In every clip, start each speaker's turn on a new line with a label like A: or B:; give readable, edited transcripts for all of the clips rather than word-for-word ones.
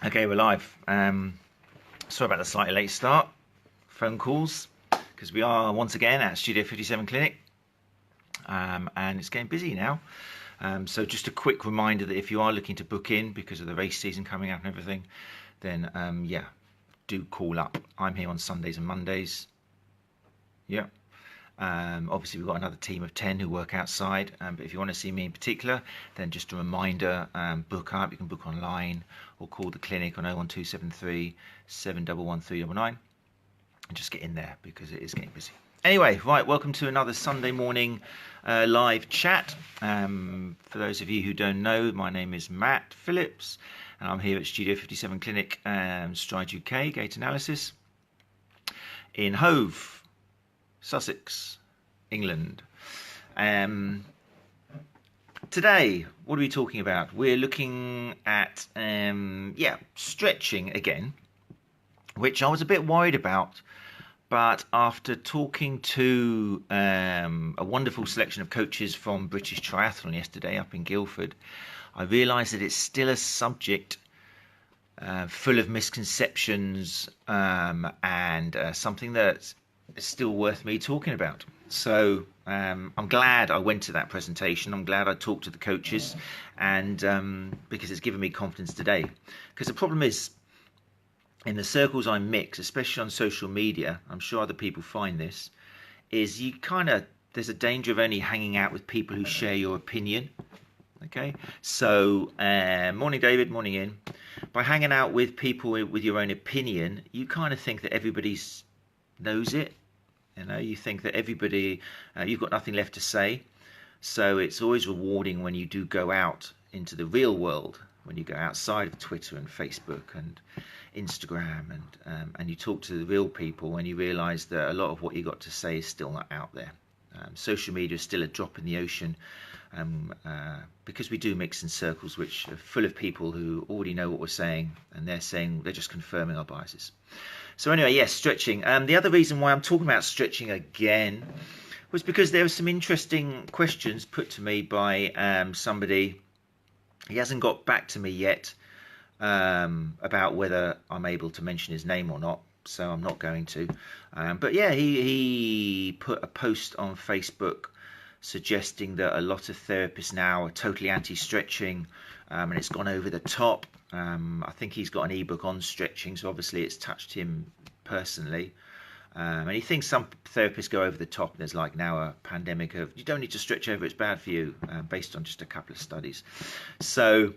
A: Okay, we're live. Sorry about the slightly late start. Phone calls, because we are once again at Studio 57 Clinic, and it's getting busy now. So just a quick reminder that if you are looking to book in because of the race season coming up and everything, then yeah, do call up. I'm here on Sundays and Mondays. Yeah. Obviously, we've got another team of 10 who work outside, but if you want to see me in particular, then just a reminder, book up. You can book online or call the clinic on 01273 711 399 and just get in there because it is getting busy. Anyway, right, welcome to another Sunday morning live chat. For those of you who don't know, my name is Matt Phillips, and I'm here at Studio 57 Clinic, Stride UK, Gait Analysis, in Hove, Sussex, England. Today, what are we talking about? We're looking at stretching again, which I was a bit worried about, but after talking to a wonderful selection of coaches from British Triathlon yesterday up in Guildford, I realised that it's still a subject full of misconceptions and something that is still worth me talking about. So I'm glad I went to that presentation. I'm glad I talked to the coaches, and because it's given me confidence today. Because the problem is, in the circles I mix, especially on social media, I'm sure other people find this, is there's a danger of only hanging out with people who share your opinion. Okay, so morning David, morning Ian. By hanging out with people with your own opinion, you kind of think that everybody knows it. You know, you think that everybody, you've got nothing left to say. So it's always rewarding when you do go out into the real world, when you go outside of Twitter and Facebook and Instagram, and you talk to the real people, and you realise that a lot of what you got to say is still not out there. Social media is still a drop in the ocean, because we do mix in circles which are full of people who already know what we're saying, and they're just confirming our biases. So anyway, yes, stretching. The other reason why I'm talking about stretching again was because there were some interesting questions put to me by somebody. He hasn't got back to me yet about whether I'm able to mention his name or not, so I'm not going to. But yeah, he put a post on Facebook suggesting that a lot of therapists now are totally anti-stretching, and it's gone over the top. I think he's got an ebook on stretching, so obviously it's touched him personally. And he thinks some therapists go over the top, and there's like now a pandemic of you don't need to stretch over, it's bad for you, based on just a couple of studies. So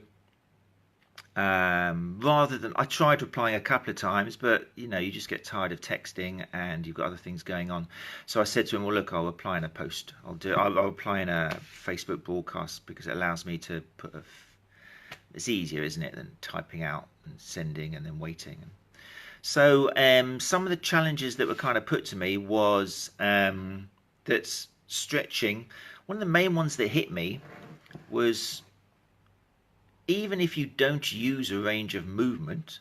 A: rather than, I tried replying a couple of times, but you know, you just get tired of texting and you've got other things going on. So I said to him, well, look, I'll reply in a post. I'll reply in a Facebook broadcast, because it allows me to put it's easier, isn't it, than typing out and sending and then waiting. So some of the challenges that were kind of put to me was that stretching, one of the main ones that hit me was, even if you don't use a range of movement,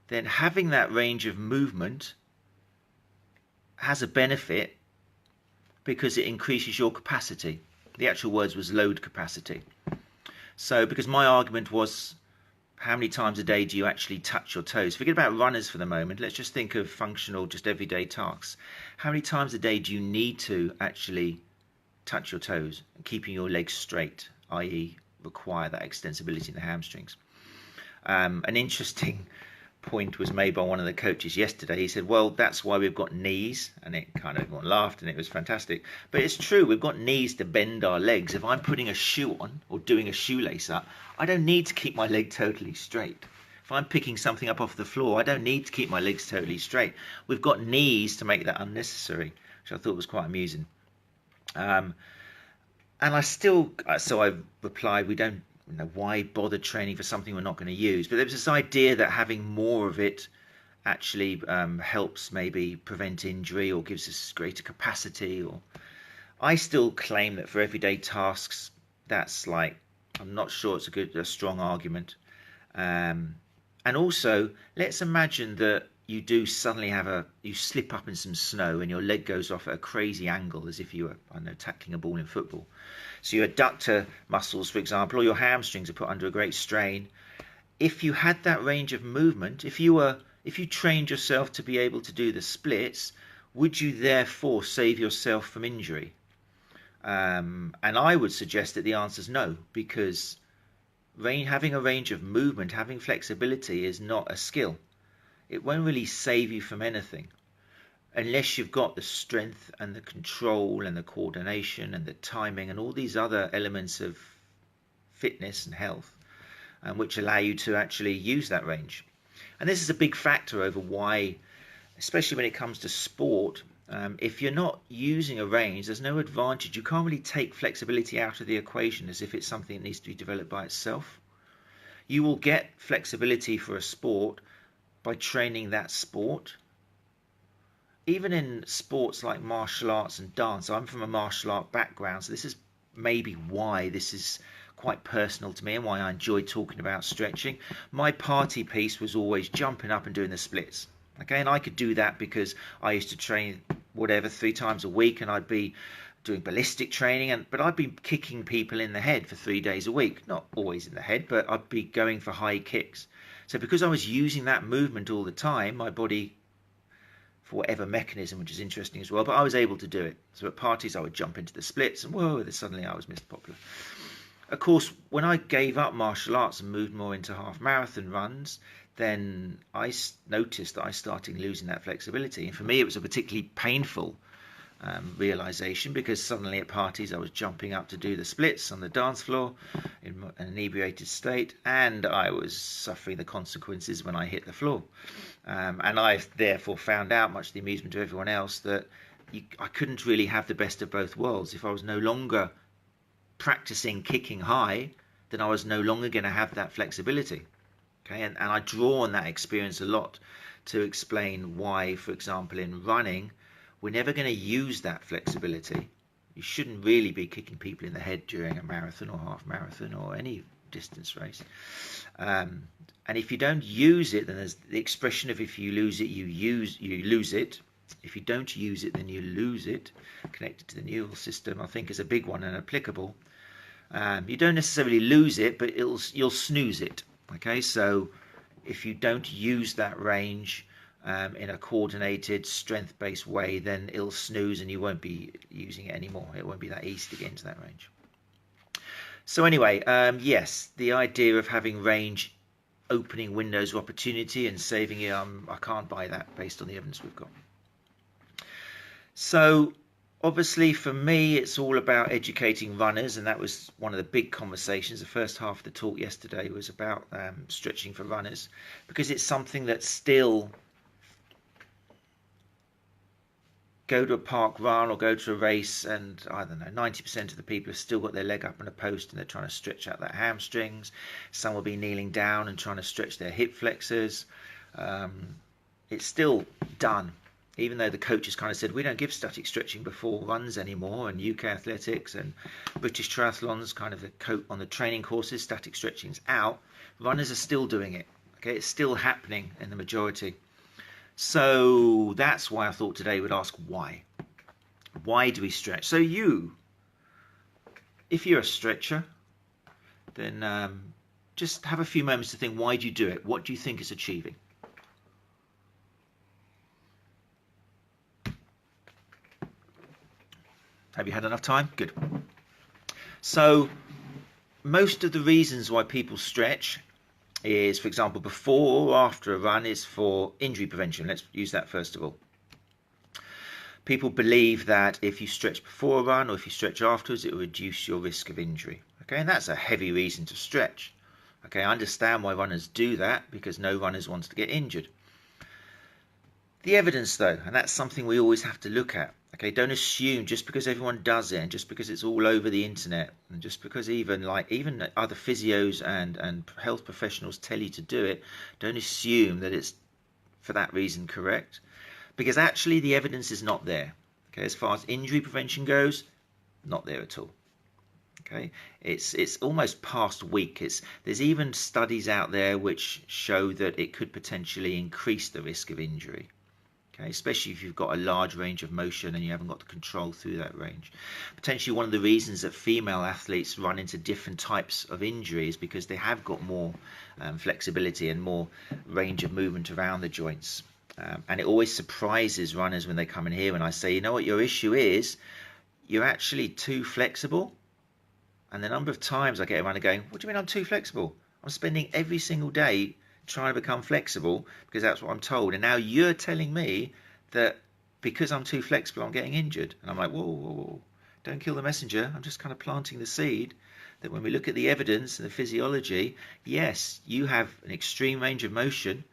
A: then having that range of movement has a benefit because it increases your capacity. The actual words was load capacity. So because my argument was, how many times a day do you actually touch your toes? Forget about runners for the moment. Let's just think of functional, just everyday tasks. How many times a day do you need to actually touch your toes, keeping your legs straight, i.e. require that extensibility in the hamstrings? An interesting point was made by one of the coaches yesterday. He said, well, that's why we've got knees, and it kind of, everyone laughed and it was fantastic, but it's true, we've got knees to bend our legs. If I'm putting a shoe on or doing a shoelace up, I don't need to keep my leg totally straight. If I'm picking something up off the floor, I don't need to keep my legs totally straight. We've got knees to make that unnecessary, which I thought was quite amusing. And so I replied, we don't, you know, why bother training for something we're not going to use? But there was this idea that having more of it actually helps maybe prevent injury or gives us greater capacity. Or I still claim that for everyday tasks, that's like, I'm not sure it's a strong argument. And also, let's imagine that you do suddenly you slip up in some snow and your leg goes off at a crazy angle, as if you were, I don't know, tackling a ball in football. So your adductor muscles, for example, or your hamstrings are put under a great strain. if you had that range of movement, if you trained yourself to be able to do the splits, would you therefore save yourself from injury? And I would suggest that the answer is no, because having a range of movement, having flexibility is not a skill. It won't really save you from anything unless you've got the strength and the control and the coordination and the timing and all these other elements of fitness and health, which allow you to actually use that range. And this is a big factor over why, especially when it comes to sport, if you're not using a range, there's no advantage. You can't really take flexibility out of the equation as if it's something that needs to be developed by itself. You will get flexibility for a sport by training that sport. Even in sports like martial arts and dance, I'm from a martial art background, so this is maybe why this is quite personal to me and why I enjoy talking about stretching. My party piece was always jumping up and doing the splits. Okay, and I could do that because I used to train 3 times a week, and I'd be doing ballistic training, but I'd be kicking people in the head for 3 days a week. Not always in the head, but I'd be going for high kicks. So because I was using that movement all the time, my body, for whatever mechanism, which is interesting as well, but I was able to do it. So at parties I would jump into the splits, and whoa, suddenly I was Mr. Popular. Of course, when I gave up martial arts and moved more into half marathon runs, then I noticed that I started losing that flexibility. And for me, it was a particularly painful realization, because suddenly at parties I was jumping up to do the splits on the dance floor in an inebriated state, and I was suffering the consequences when I hit the floor. And I therefore found out, much to the amusement of everyone else, that I couldn't really have the best of both worlds. If I was no longer practicing kicking high, then I was no longer going to have that flexibility. Okay, and I draw on that experience a lot to explain why, for example, in running, we're never going to use that flexibility. You shouldn't really be kicking people in the head during a marathon or half marathon or any distance race. And if you don't use it, then there's the expression of if you lose it, you lose it. If you don't use it, then you lose it. Connected to the neural system, I think, is a big one and applicable. You don't necessarily lose it, but you'll snooze it. Okay, so if you don't use that range in a coordinated, strength-based way, then it'll snooze and you won't be using it anymore. It won't be that easy to get into that range. So anyway, yes, the idea of having range opening windows of opportunity and saving you, I can't buy that based on the evidence we've got. So obviously for me, it's all about educating runners, and that was one of the big conversations. The first half of the talk yesterday was about stretching for runners, because it's something that still, go to a park run or go to a race, and I don't know, 90% of the people have still got their leg up on a post and they're trying to stretch out their hamstrings. Some will be kneeling down and trying to stretch their hip flexors. It's still done, even though the coaches kind of said we don't give static stretching before runs anymore, and UK Athletics and British Triathlons kind of on the training courses, static stretching's out. Runners are still doing it. Okay, it's still happening in the majority. So that's why I thought today would ask why. Why do we stretch? So if you're a stretcher, then just have a few moments to think, why do you do it? What do you think it's achieving? Have you had enough time? Good. So most of the reasons why people stretch is, for example, before or after a run, is for injury prevention. Let's use that first of all. People believe that if you stretch before a run or if you stretch afterwards, it will reduce your risk of injury. Okay, and that's a heavy reason to stretch. Okay, I understand why runners do that, because no runners wants to get injured. The evidence, though, and that's something we always have to look at. Okay, don't assume just because everyone does it, and just because it's all over the internet, and just because even other physios and health professionals tell you to do it, don't assume that it's for that reason correct, because actually the evidence is not there. Okay, as far as injury prevention goes, not there at all. Okay, it's almost past weak. There's even studies out there which show that it could potentially increase the risk of injury. Okay, especially if you've got a large range of motion and you haven't got the control through that range. Potentially one of the reasons that female athletes run into different types of injuries because they have got more flexibility and more range of movement around the joints. And it always surprises runners when they come in here and I say, you know what your issue is? You're actually too flexible. And the number of times I get a runner going, what do you mean I'm too flexible? I'm spending every single day trying to become flexible because that's what I'm told. And now you're telling me that because I'm too flexible, I'm getting injured. And I'm like, whoa, whoa, whoa. Don't kill the messenger. I'm just kind of planting the seed that when we look at the evidence and the physiology, yes, you have an extreme range of motion,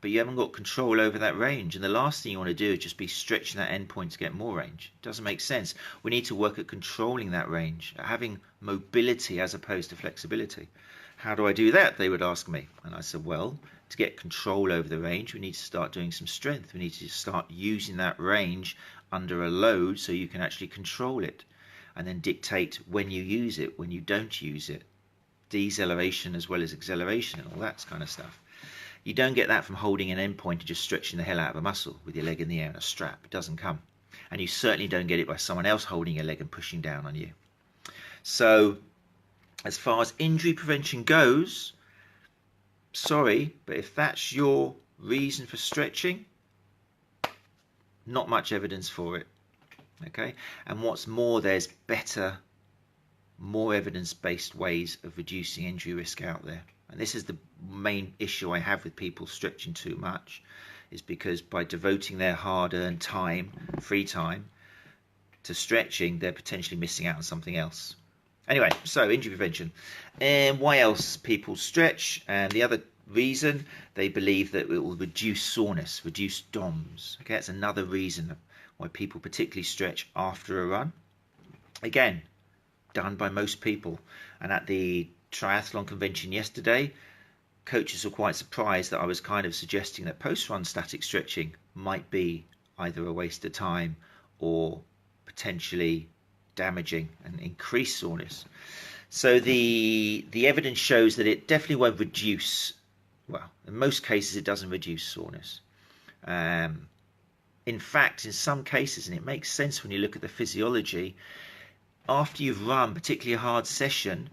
A: but you haven't got control over that range. And the last thing you want to do is just be stretching that endpoint to get more range. It doesn't make sense. We need to work at controlling that range, having mobility as opposed to flexibility. How do I do that? They would ask me. And I said, well, to get control over the range, we need to start doing some strength. We need to start using that range under a load so you can actually control it and then dictate when you use it, when you don't use it. Deceleration as well as acceleration and all that kind of stuff. You don't get that from holding an endpoint and just stretching the hell out of a muscle with your leg in the air and a strap. It doesn't come. And you certainly don't get it by someone else holding your leg and pushing down on you. So as far as injury prevention goes, sorry, but if that's your reason for stretching, not much evidence for it. Okay, and what's more, there's better, more evidence-based ways of reducing injury risk out there. And this is the main issue I have with people stretching too much, is because by devoting their hard-earned time, free time, to stretching, they're potentially missing out on something else. Anyway, so injury prevention. And why else people stretch? And the other reason, they believe that it will reduce soreness, reduce DOMS. Okay, that's another reason why people particularly stretch after a run. Again, done by most people. And at the triathlon convention yesterday, coaches were quite surprised that I was kind of suggesting that post-run static stretching might be either a waste of time or potentially damaging and increase soreness. So the evidence shows that it definitely won't reduce, well, in most cases it doesn't reduce soreness. In fact, in some cases, and it makes sense when you look at the physiology, after you've run, particularly a hard session,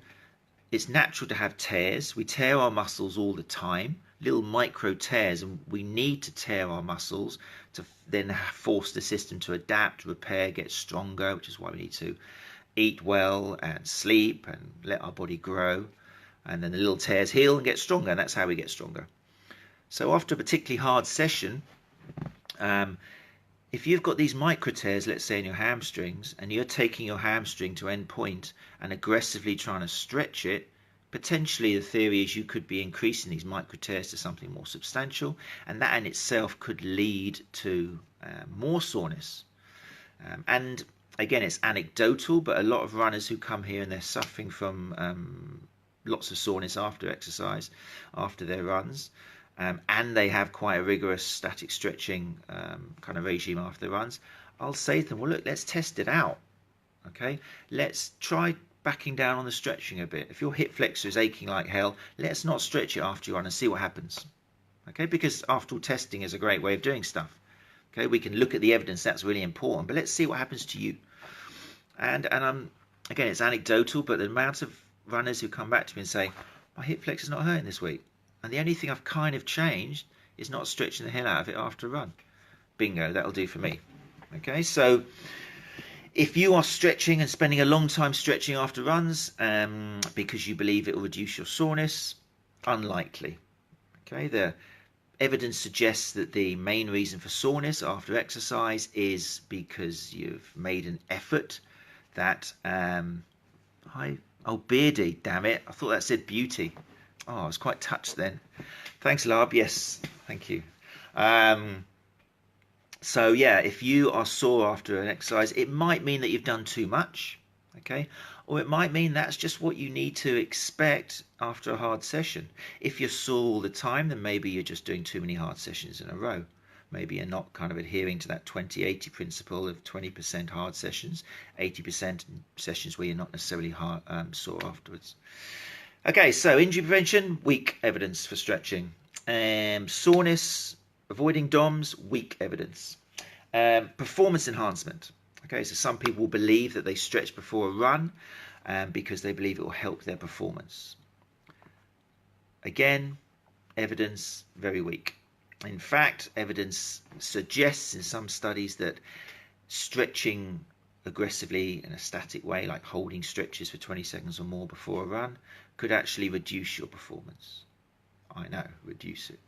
A: it's natural to have tears. We tear our muscles all the time, little micro tears, and we need to tear our muscles to then force the system to adapt, repair, get stronger, which is why we need to eat well and sleep and let our body grow. And then the little tears heal and get stronger, and that's how we get stronger. So after a particularly hard session, if you've got these micro tears, let's say in your hamstrings, and you're taking your hamstring to end point and aggressively trying to stretch it, potentially the theory is you could be increasing these micro tears to something more substantial, and that in itself could lead to more soreness. And again, it's anecdotal, but a lot of runners who come here and they're suffering from lots of soreness after exercise, after their runs, and they have quite a rigorous static stretching kind of regime after the runs, I'll say to them, well, look, let's test it out. Okay, let's try backing down on the stretching a bit. If your hip flexor is aching like hell, let's not stretch it after you run and see what happens. Okay, because after all, testing is a great way of doing stuff. Okay, we can look at the evidence, that's really important, but let's see what happens to you. And again, it's anecdotal, but the amount of runners who come back to me and say, my hip flexor's not hurting this week, and the only thing I've kind of changed is not stretching the hell out of it after a run. Bingo, that'll do for me. Okay, so if you are stretching and spending a long time stretching after runs because you believe it will reduce your soreness, unlikely. Okay, the evidence suggests that the main reason for soreness after exercise is because you've made an effort that oh, beardy, damn it, I thought that said beauty. Oh, I was quite touched then. Thanks, Lab. Yes, thank you. So yeah, if you are sore after an exercise, it might mean that you've done too much, okay? Or it might mean that's just what you need to expect after a hard session. If you're sore all the time, then maybe you're just doing too many hard sessions in a row. Maybe you're not kind of adhering to that 20-80 principle of 20% hard sessions, 80% sessions where you're not necessarily sore afterwards. Okay, so injury prevention, weak evidence for stretching. Soreness, avoiding DOMs, weak evidence. Performance enhancement. Okay, so some people believe that they stretch before a run because they believe it will help their performance. Again, evidence very weak. In fact, evidence suggests in some studies that stretching aggressively in a static way, like holding stretches for 20 seconds or more before a run, could actually reduce your performance. I know, reduce it.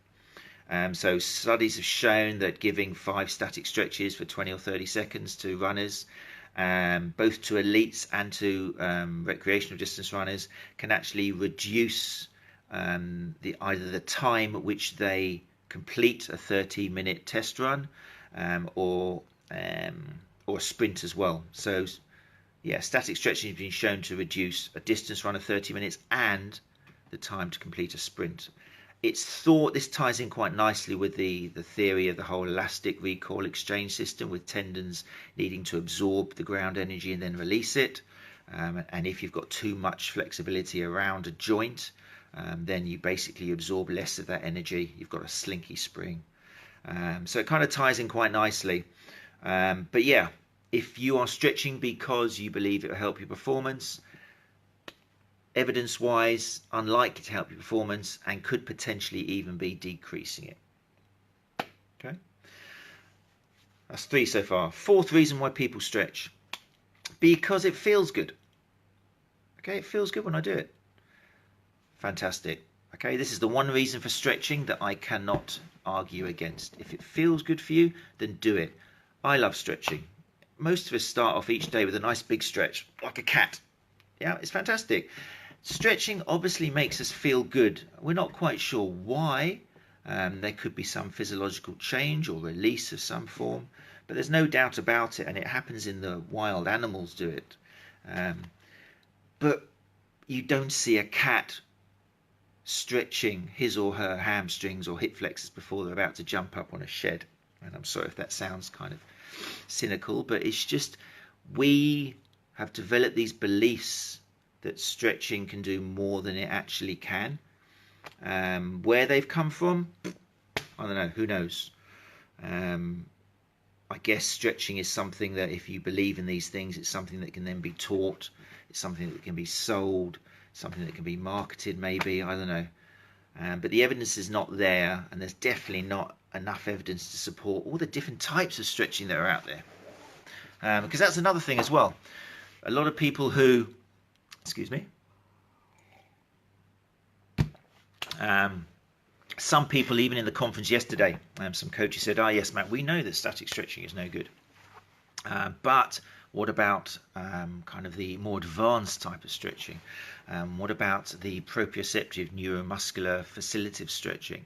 A: So studies have shown that giving 5 static stretches for 20 or 30 seconds to runners, both to elites and to recreational distance runners, can actually reduce either the time at which they complete a 30-minute test run or a sprint as well. So yeah, static stretching has been shown to reduce a distance run of 30 minutes and the time to complete a sprint. It's thought this ties in quite nicely with the theory of the whole elastic recoil exchange system, with tendons needing to absorb the ground energy and then release it. And if you've got too much flexibility around a joint, then you basically absorb less of that energy. You've got a slinky spring. So it kind of ties in quite nicely. But yeah, if you are stretching because you believe it will help your performance, evidence-wise, unlikely to help your performance and could potentially even be decreasing it. Okay, that's 3 so far. 4th reason why people stretch: because it feels good. Okay, it feels good when I do it. Fantastic. Okay, this is the one reason for stretching that I cannot argue against. If it feels good for you, then do it. I love stretching. Most of us start off each day with a nice big stretch, like a cat. Yeah, it's fantastic. Stretching obviously makes us feel good. We're not quite sure why. There could be some physiological change or release of some form, but there's no doubt about it, and it happens in the wild. Animals do it. But you don't see a cat stretching his or her hamstrings or hip flexors before they're about to jump up on a shed. And I'm sorry if that sounds kind of cynical, but it's just, we have developed these beliefs that stretching can do more than it actually can. Where they've come from, I don't know, who knows. I guess stretching is something that, if you believe in these things, it's something that can then be taught. It's something that can be sold, something that can be marketed maybe, I don't know. But the evidence is not there, and there's definitely not enough evidence to support all the different types of stretching that are out there. Because that's another thing as well. A lot of people who, excuse me, some people, even in the conference yesterday, some coaches said, "Oh yes, Matt, we know that static stretching is no good. But what about kind of the more advanced type of stretching? What about the proprioceptive neuromuscular facilitative stretching?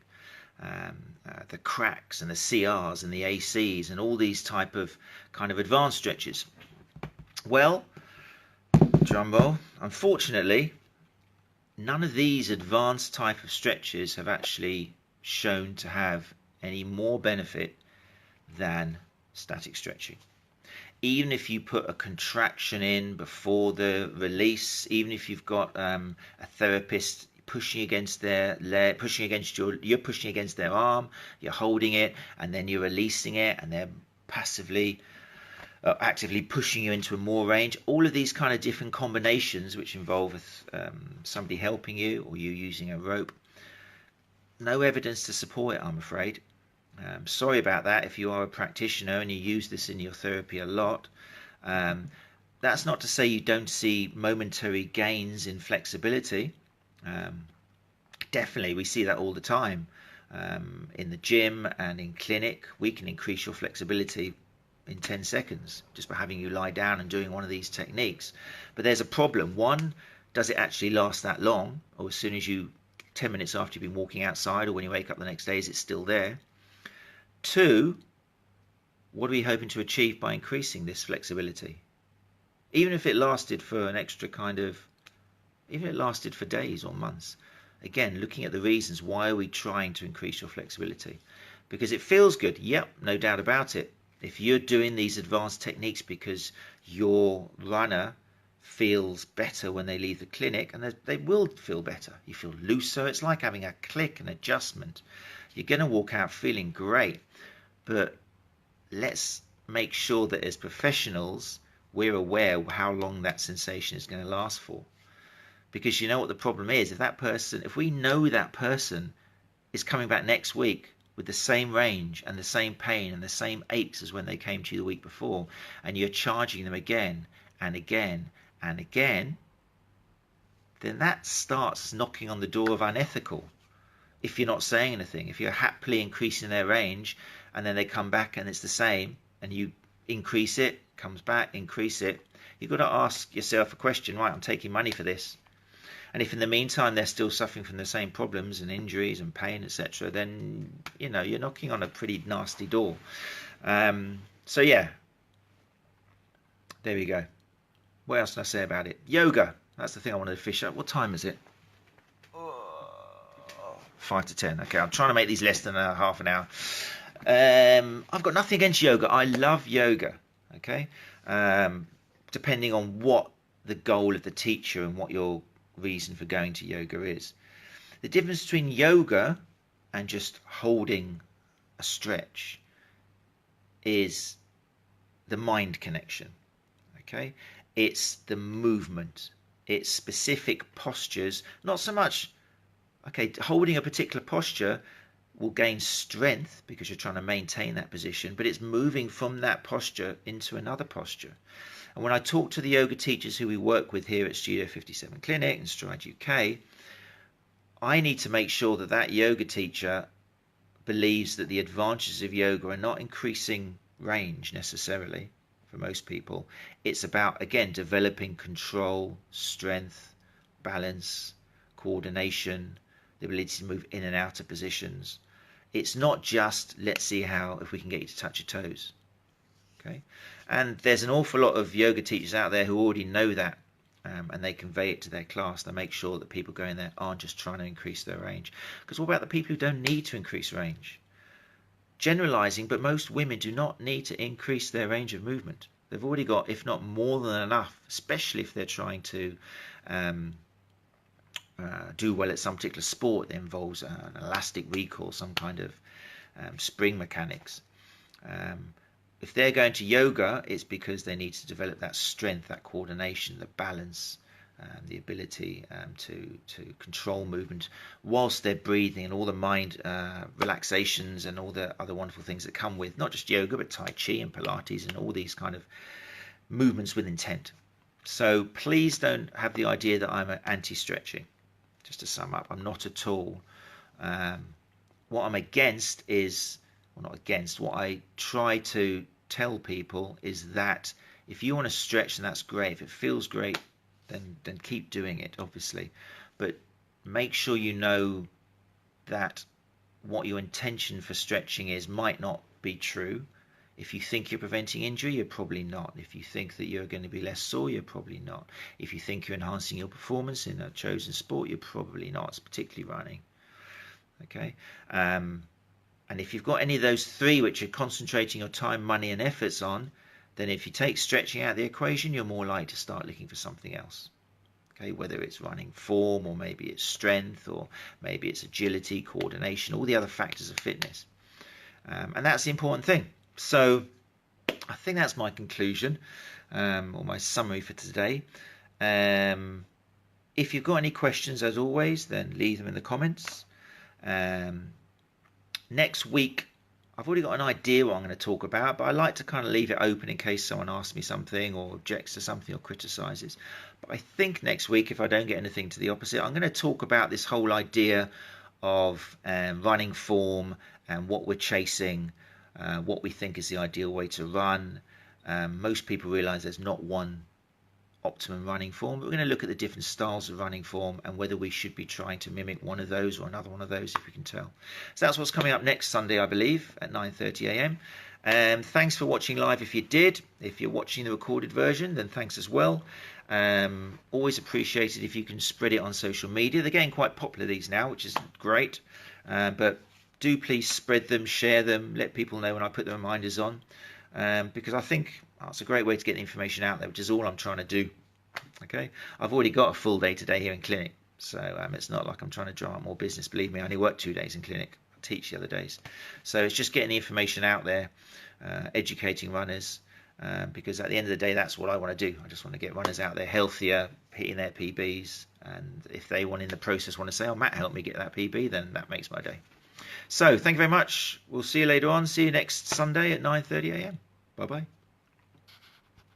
A: The cracks and the CRs and the ACs and all these type of kind of advanced stretches?" Well, drum roll, unfortunately, none of these advanced type of stretches have actually shown to have any more benefit than static stretching. Even if you put a contraction in before the release, even if you've got a therapist pushing against their leg, you're pushing against their arm, you're holding it, and then you're releasing it, and they're actively pushing you into a more range. All of these kind of different combinations, which involve somebody helping you or you using a rope, no evidence to support it, I'm afraid. Sorry about that if you are a practitioner and you use this in your therapy a lot. That's not to say you don't see momentary gains in flexibility. Definitely, we see that all the time. In the gym and in clinic, we can increase your flexibility in 10 seconds just by having you lie down and doing one of these techniques. But there's a problem. One, does it actually last that long? Or as soon as 10 minutes after you've been walking outside, or when you wake up the next day, is it still there? 2, what are we hoping to achieve by increasing this flexibility? Even if it lasted for even if it lasted for days or months. Again, looking at the reasons, why are we trying to increase your flexibility? Because it feels good. Yep, no doubt about it. If you're doing these advanced techniques because your runner feels better when they leave the clinic, and they will feel better. You feel looser. It's like having a click, an adjustment. You're going to walk out feeling great, but let's make sure that as professionals, we're aware of how long that sensation is going to last for. Because you know what the problem is? If we know that person is coming back next week with the same range and the same pain and the same aches as when they came to you the week before, and you're charging them again and again and again, then that starts knocking on the door of unethical. If you're not saying anything, if you're happily increasing their range and then they come back and it's the same, and you increase it, comes back, increase it, you've got to ask yourself a question, right, I'm taking money for this. And if in the meantime they're still suffering from the same problems and injuries and pain, etc., then you're knocking on a pretty nasty door. So yeah, there we go. What else can I say about it? Yoga. That's the thing I wanted to fish up. What time is it? 5 to 10. Okay, I'm trying to make these less than half an hour. I've got nothing against yoga. I love yoga. Okay, depending on what the goal of the teacher and what your reason for going to yoga is. The difference between yoga and just holding a stretch is the mind connection. Okay, it's the movement, it's specific postures, not so much. Okay, holding a particular posture will gain strength because you're trying to maintain that position, but it's moving from that posture into another posture. And when I talk to the yoga teachers who we work with here at Studio 57 Clinic and Stride UK, I need to make sure that that yoga teacher believes that the advantages of yoga are not increasing range necessarily for most people. It's about, again, developing control, strength, balance, coordination, the ability to move in and out of positions. It's not just, let's see if we can get you to touch your toes. Okay, and there's an awful lot of yoga teachers out there who already know that, and they convey it to their class. They make sure that people going there aren't just trying to increase their range. Because what about the people who don't need to increase range? Generalizing, but most women do not need to increase their range of movement. They've already got, if not more than enough, especially if they're trying to do well at some particular sport that involves an elastic recall, some kind of spring mechanics. If they're going to yoga, it's because they need to develop that strength, that coordination, the balance, the ability to control movement whilst they're breathing, and all the mind relaxations and all the other wonderful things that come with not just yoga but Tai Chi and Pilates and all these kind of movements with intent. So please don't have the idea that I'm anti-stretching. Just to sum up, I'm not at all. What I'm against is, well, not against, what I try to tell people is that if you want to stretch, then that's great. If it feels great, then keep doing it, obviously. But make sure you know that what your intention for stretching is might not be true. If you think you're preventing injury, you're probably not. If you think that you're going to be less sore, you're probably not. If you think you're enhancing your performance in a chosen sport, you're probably not. It's particularly running. Okay. And if you've got any of those three which you're concentrating your time, money and efforts on, then if you take stretching out of the equation, you're more likely to start looking for something else. Okay, whether it's running form, or maybe it's strength, or maybe it's agility, coordination, all the other factors of fitness. And that's the important thing. So I think that's my conclusion, or my summary for today. If you've got any questions, as always, then leave them in the comments. Next week, I've already got an idea what I'm going to talk about, but I like to kind of leave it open in case someone asks me something or objects to something or criticizes. But I think next week, if I don't get anything to the opposite, I'm going to talk about this whole idea of running form and what we're chasing, what we think is the ideal way to run. Most people realize there's not one optimum running form, but we're going to look at the different styles of running form and whether we should be trying to mimic one of those or another one of those, if we can tell. So that's what's coming up next Sunday, I believe, at 9:30 a.m. Thanks for watching live if you did. If you're watching the recorded version, then thanks as well. Always appreciated if you can spread it on social media. They're getting quite popular, these now, which is great. But do please spread them, share them, let people know when I put the reminders on. Because I think it's a great way to get the information out there, which is all I'm trying to do. Okay, I've already got a full day today here in clinic, so it's not like I'm trying to drum up more business. Believe me, I only work 2 days in clinic. teach the other days. So it's just getting the information out there, educating runners, because at the end of the day, that's what I want to do. I just want to get runners out there healthier, hitting their PBs, and if they want in the process want to say, oh, Matt helped me get that PB, then that makes my day. So thank you very much. We'll see you later on. See you next Sunday at 9:30 a.m. Bye bye.